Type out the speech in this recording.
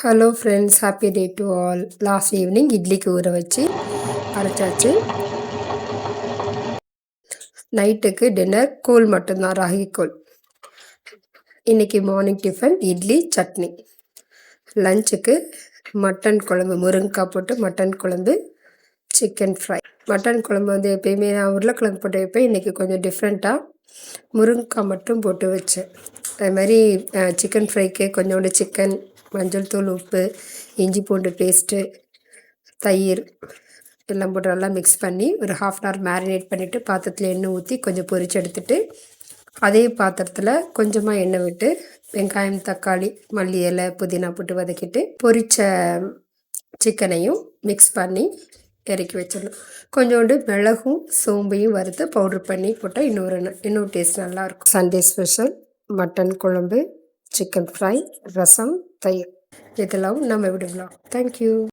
Hello friends, happy day to all. Last evening இட்லிக்கு ஊற வச்சு அரைச்சாச்சு. நைட்டுக்கு டின்னர் கூழ் மட்டும்தான், ராகி கூழ். இன்றைக்கி மார்னிங் டிஃபன் இட்லி சட்னி. லஞ்சுக்கு மட்டன் குழம்பு, முருங்கைக்காய் போட்டு மட்டன் குழம்பு, சிக்கன் ஃப்ரை. மட்டன் குழம்பு வந்து எப்பயுமே நான் உருளைக்கிழங்கு போட்டு வைப்பேன். இன்றைக்கி கொஞ்சம் டிஃப்ரெண்ட்டாக முருங்கைக்காய் மட்டும் போட்டு வச்சேன். அது மாதிரி சிக்கன் ஃப்ரைக்கு கொஞ்சோண்டு சிக்கன், மஞ்சள் தூள், உப்பு, இஞ்சி பூண்டு பேஸ்ட்டு, தயிர் எல்லாம் போட்டு நல்லா மிக்ஸ் பண்ணி ஒரு 1/2 hour மேரினேட் பண்ணிவிட்டு பாத்திரத்தில் எண்ணெய் ஊற்றி கொஞ்சம் பொரிச்சு எடுத்துகிட்டு, அதே பாத்திரத்தில் கொஞ்சமாக எண்ணெய் விட்டு வெங்காயம், தக்காளி, மல்லி இலை, புதினா போட்டு வதக்கிட்டு பொரிச்ச சிக்கனையும் மிக்ஸ் பண்ணி இறக்கி வச்சிடணும். கொஞ்சோண்டு மிளகும் சோம்பையும் வறுத்து பவுட்ரு பண்ணி போட்டால் இன்னும் டேஸ்ட் நல்லாயிருக்கும். சண்டே ஸ்பெஷல் மட்டன் குழம்பு, சிக்கன் ஃப்ரை, ரசம், தயிர். இதெல்லாம் நம்ம விடலாம். தேங்க்யூ.